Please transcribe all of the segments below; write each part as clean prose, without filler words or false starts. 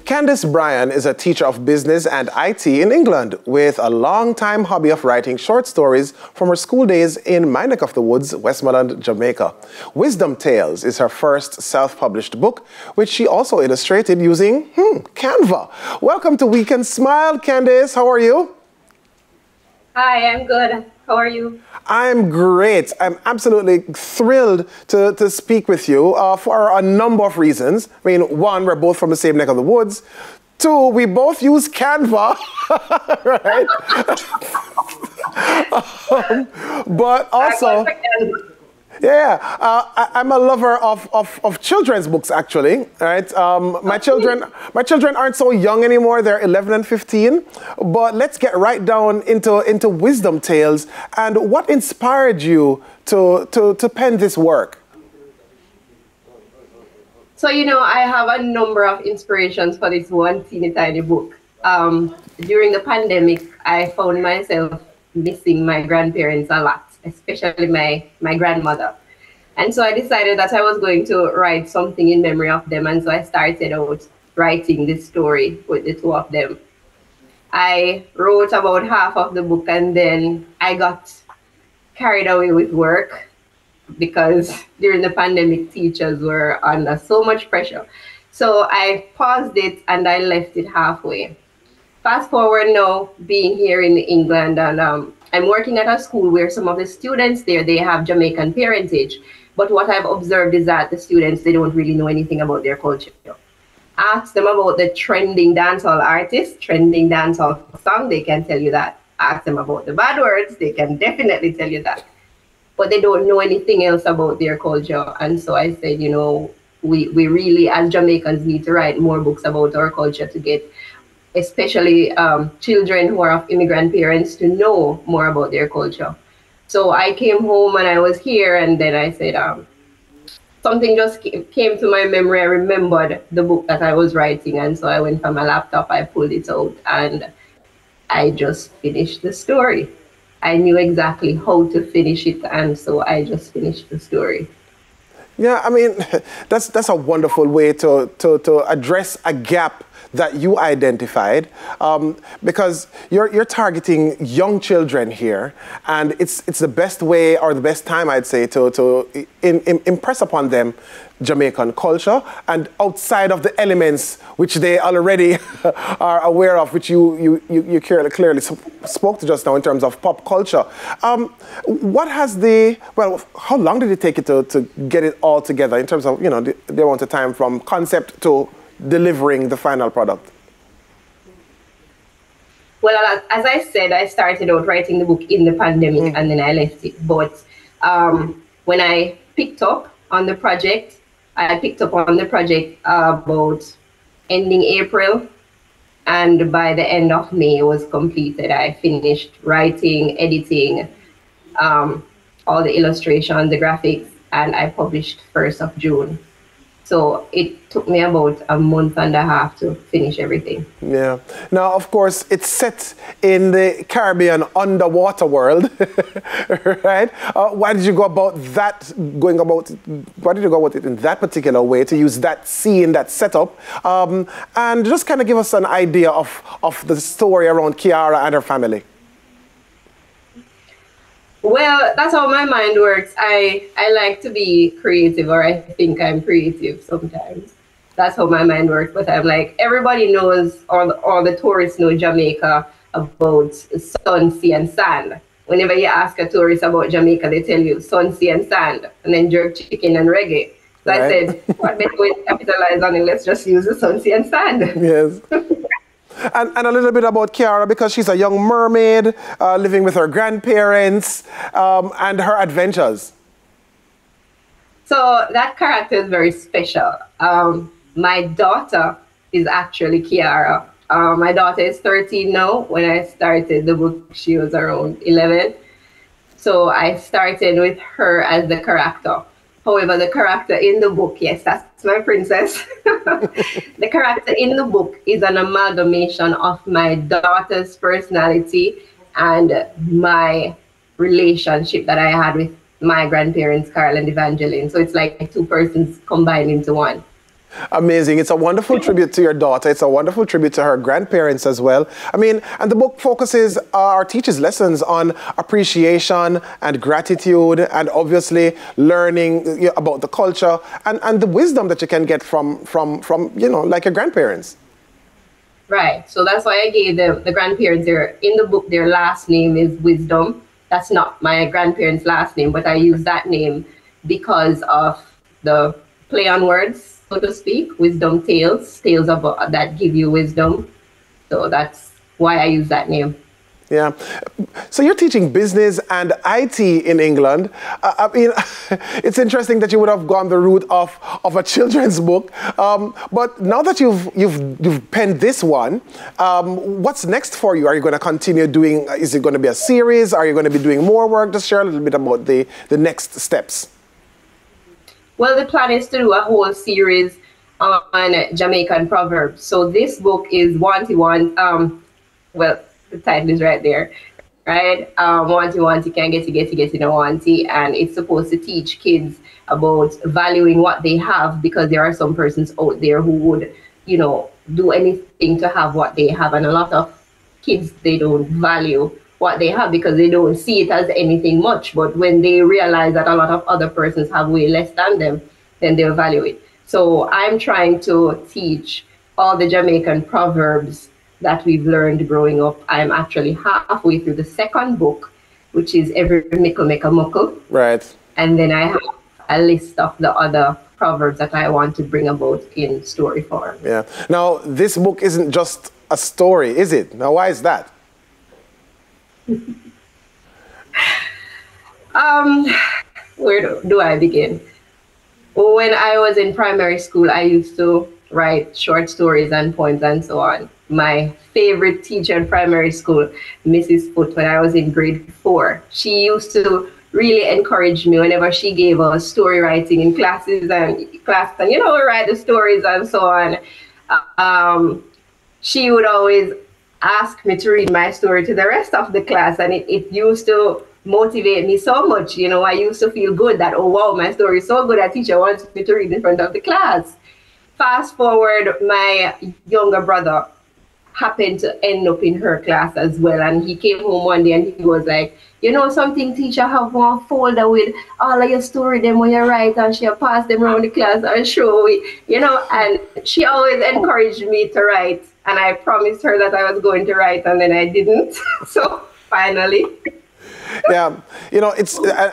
Candice Bryan is a teacher of business and IT in England with a long-time hobby of writing short stories from her school days in my neck of the woods, Westmoreland, Jamaica. Wisdom Tales is her first self-published book, which she also illustrated using Canva. Welcome to Weekend Smile, Candice. How are you? Hi, I'm good. How are you? I'm great. I'm absolutely thrilled to speak with you for a number of reasons. I mean, one, we're both from the same neck of the woods. Two, we both use Canva, right? But also, I'm a lover of children's books, actually. Right? My children aren't so young anymore. They're 11 and 15. But let's get right down into Wisdom Tales. And what inspired you to pen this work? So, I have a number of inspirations for this one teeny tiny book. During the pandemic, I found myself missing my grandparents a lot, especially my grandmother. And so I decided that I was going to write something in memory of them. And so I started out writing this story with the two of them. I wrote about half of the book and then I got carried away with work because during the pandemic, teachers were under so much pressure. So I paused it and I left it halfway. Fast forward now, being here in England, and I'm working at a school where some of the students there, they have Jamaican parentage. But what I've observed is that the students, they don't really know anything about their culture. Ask them about the trending dancehall artist, trending dancehall song, they can tell you that. Ask them about the bad words, they can definitely tell you that. But they don't know anything else about their culture. And so I said, we really, as Jamaicans, need to write more books about our culture to get especially children who are of immigrant parents to know more about their culture. So I came home and I was here and then I said, something just came to my memory. I remembered the book that I was writing. And so I went from my laptop, I pulled it out and I just finished the story. I knew exactly how to finish it. And so I just finished the story. Yeah, I mean, that's a wonderful way to address a gap that you identified, because you're targeting young children here, and it's the best way or the best time, I'd say, to impress upon them Jamaican culture and outside of the elements which they already are aware of, which you clearly spoke to just now in terms of pop culture. How long did it take you to get it all together in terms of the amount of time from concept to delivering the final product? Well, as I said, I started out writing the book in the pandemic and then I left it. But when I picked up on the project, about ending April, and by the end of May it was completed. I finished writing, editing, all the illustrations, the graphics, and I published 1st of June. So it took me about a month and a half to finish everything. Yeah. Now, of course, it's set in the Caribbean underwater world, right? Why did you go about it in that particular way, to use that scene, that setup, and just kind of give us an idea of the story around Kiara and her family? Well, that's how my mind works. I like to be creative, or I think I'm creative sometimes. That's how my mind works. But I'm like, everybody knows, all the tourists know Jamaica about sun, sea, and sand. Whenever you ask a tourist about Jamaica, they tell you sun, sea, and sand, and then jerk chicken and reggae. So right. I said, what better way to capitalize on it? Let's just use the sun, sea, and sand. Yes. And a little bit about Kiara, because she's a young mermaid living with her grandparents, and her adventures. So that character is very special. My daughter is actually Kiara. My daughter is 13 now. When I started the book, she was around 11. So I started with her as the character. However, the character in the book, yes, that's my princess. The character in the book is an amalgamation of my daughter's personality and my relationship that I had with my grandparents, Carl and Evangeline. So it's like two persons combined into one. Amazing. It's a wonderful tribute to your daughter. It's a wonderful tribute to her grandparents as well. I mean, and the book focuses or teaches lessons on appreciation and gratitude and obviously learning about the culture and the wisdom that you can get from you know, like your grandparents. Right. So that's why I gave the grandparents in the book, their last name is Wisdom. That's not my grandparents' last name, but I use that name because of the play on words, so to speak, wisdom tales, tales about that give you wisdom. So that's why I use that name. Yeah. So you're teaching business and IT in England. I mean, it's interesting that you would have gone the route of a children's book. But now that you've penned this one, what's next for you? Are you going to continue doing, is it going to be a series? Are you going to be doing more work? Just share a little bit about the next steps. Well, the plan is to do a whole series on Jamaican proverbs. So this book is well, the title is right there, right? Wanty can get no wanty, and it's supposed to teach kids about valuing what they have, because there are some persons out there who would, you know, do anything to have what they have, and a lot of kids, they don't value what they have because they don't see it as anything much. But when they realize that a lot of other persons have way less than them, then they'll value it. So I'm trying to teach all the Jamaican proverbs that we've learned growing up. I'm actually halfway through the second book, which is Every Mickle Make a Muckle. Right. And then I have a list of the other proverbs that I want to bring about in story form. Yeah. Now, this book isn't just a story, is it? Now, why is that? Where do I begin? When I was in primary school, I used to write short stories and poems and so on. My favorite teacher in primary school, Mrs. Foot, when I was in grade 4, she used to really encourage me whenever she gave us story writing in classes and you know, write the stories and so on. She would always ask me to read my story to the rest of the class, and it used to motivate me so much. You know, I used to feel good that, oh wow, my story is so good, a teacher wants me to read in front of the class. Fast forward, my younger brother happened to end up in her class as well, and he came home one day and he was like, you know something, teacher have one folder with all of your story them when you write, and she passed them around the class and show it, you know. And she always encouraged me to write, and I promised her that I was going to write, and then I didn't. So finally. Yeah, you know,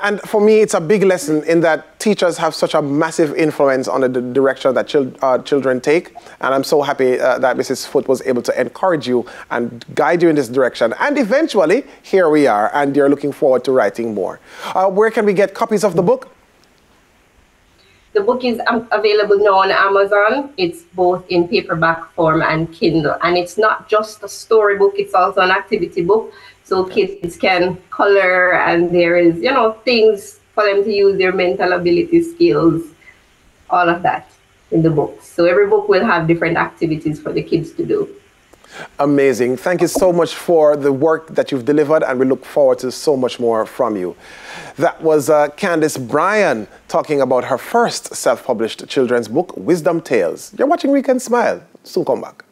and for me, it's a big lesson in that teachers have such a massive influence on the direction that children take. And I'm so happy that Mrs. Foot was able to encourage you and guide you in this direction. And eventually, here we are, and you're looking forward to writing more. Where can we get copies of the book? The book is available now on Amazon. It's both in paperback form and Kindle. And it's not just a storybook, it's also an activity book. So kids can color, and there is, you know, things for them to use their mental ability skills, all of that in the book. So every book will have different activities for the kids to do. Amazing. Thank you so much for the work that you've delivered, and we look forward to so much more from you. That was Candice Bryan talking about her first self-published children's book, Wisdom Tales. You're watching Weekend Smile. Soon come back.